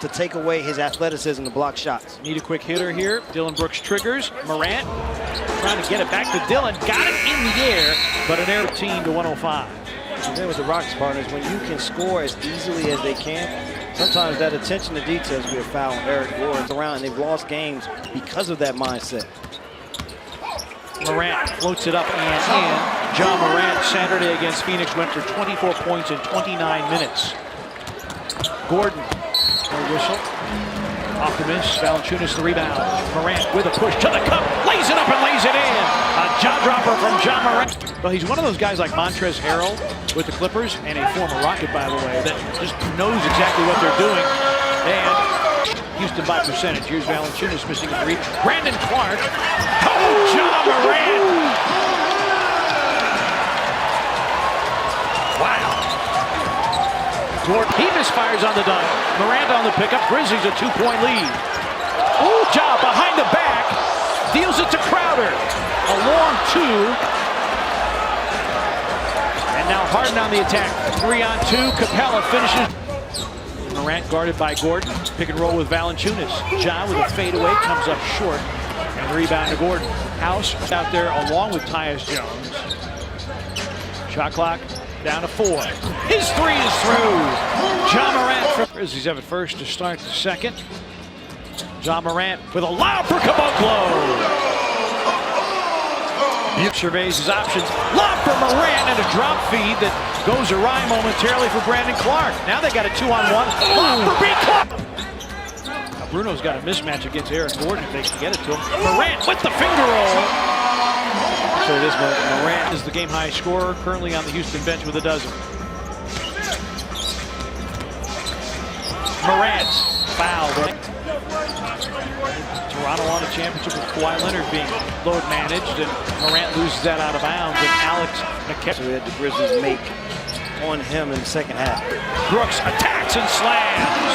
to take away his athleticism to block shots. Need a quick hitter here. Dillon Brooks triggers. Morant trying to get it back to Dillon. Got it in the air, but an air 15 to 105. And then with the Rockets partners, when you can score as easily as they can, sometimes that attention to detail is be a foul. Eric Gordon's around, and they've lost games because of that mindset. Morant floats it up and in. John Morant Saturday against Phoenix went for 24 points in 29 minutes. Gordon, no whistle. Off the miss, Valanciunas the rebound. Morant with a push to the cup, lays it up and lays it in. A jaw dropper from John Morant. Well, he's one of those guys like Montrezl Harrell with the Clippers, and a former Rocket, by the way, that just knows exactly what they're doing. And Houston by percentage. Here's Valanciunas missing a three. Brandon Clark. Oh, John Morant. Wow. Gordon, he misfires on the dunk. Morant on the pickup. Grizzlies a 2-point lead. Ooh, job behind the back. Deals it to Crowder. A long two. And now Harden on the attack. 3-on-2. Capella finishes. Morant guarded by Gordon. Pick and roll with Valanciunas. Ja with a fadeaway comes up short. And the rebound to Gordon. House out there along with Tyus Jones. Shot clock down to 4. His three is through. Ja Morant from Grizzlies have it first to start the second. Ja Morant with a lob for Caboclo. Surveys his options. Lob for Morant and a drop feed that goes awry momentarily for Brandon Clark. Now they got a 2-on-1. Lob for B. Clark. Now Bruno's got a mismatch against Eric Gordon if they can get it to him. Morant with the finger roll. So this Morant is the game high scorer, currently on the Houston bench with a dozen. Morant fouled. Toronto won a championship with Kawhi Leonard being load managed, and Morant loses that out of bounds, and Alex McKesson. So that the Grizzlies make on him in the second half. Brooks attacks and slams.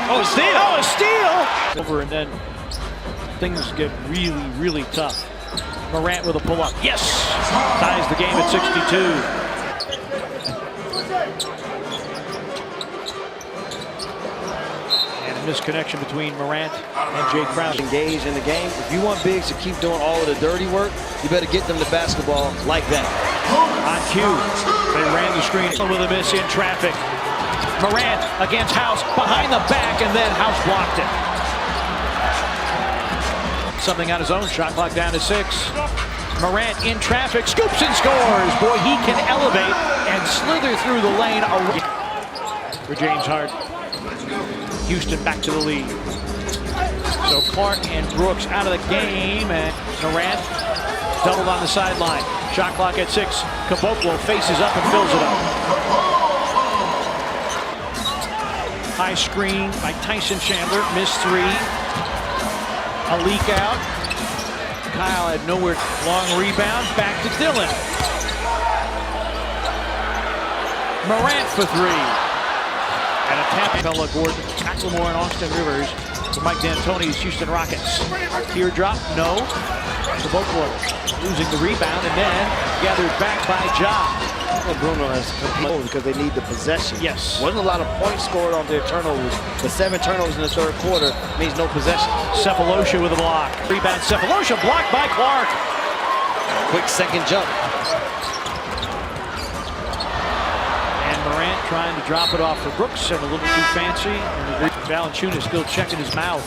Oh, a steal! Oh, a steal! Over, and then things get really, really tough. Morant with a pull-up. Yes! Ties the game at 62. Misconnection between Morant and Jay Crowder. Engaged in the game. If you want bigs to keep doing all of the dirty work, you better get them to basketball like that. On cue, they ran the screen with a miss in traffic. Morant against House, behind the back, and then House blocked it. Something on his own, shot clock down to 6. Morant in traffic, scoops and scores. Boy, he can elevate and slither through the lane for James Harden. Houston back to the lead. So Clark and Brooks out of the game, and Morant doubled on the sideline. Shot clock at 6. Caboclo faces up and fills it up. High screen by Tyson Chandler, missed 3. A leak out. Kyle had nowhere. Long rebound, back to Dillon. Morant for 3. And a tap Capella, Gordon, Macklemore, and Austin Rivers for Mike D'Antoni's Houston Rockets. Teardrop, no. Caboclo losing the rebound and then gathered back by Ja. Well, Bruno has completed because they need the possession. Yes. Wasn't a lot of points scored on their turnovers, but 7 turnovers in the third quarter means no possession. Cephalosha with a block. Rebound, Cephalosha blocked by Clark. Quick second jump. Morant trying to drop it off for Brooks and a little too fancy. And Valanciunas still checking his mouth.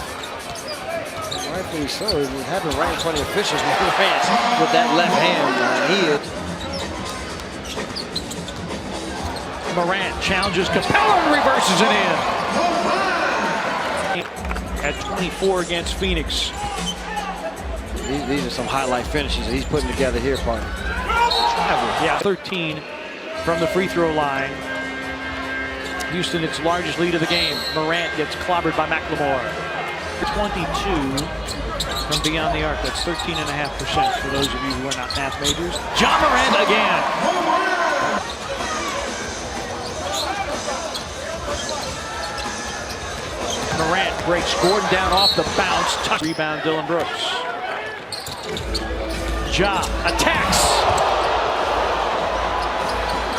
Rightfully so. It happened right in front of the officials. Morant with that left hand. Morant challenges Capella and reverses it in. At 24 against Phoenix. These are some highlight finishes that he's putting together here, partner. Yeah, 13 from the free throw line. Houston, its largest lead of the game. Morant gets clobbered by Macklemore. 22 from beyond the arc. That's 13.5% for those of you who are not math majors. Ja Morant again. Morant breaks Gordon down off the bounce. Touch. Rebound, Dillon Brooks. Ja attacks.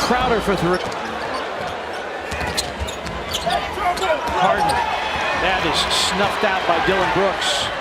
Crowder for 3. Harden That is snuffed out by Dylan Brooks.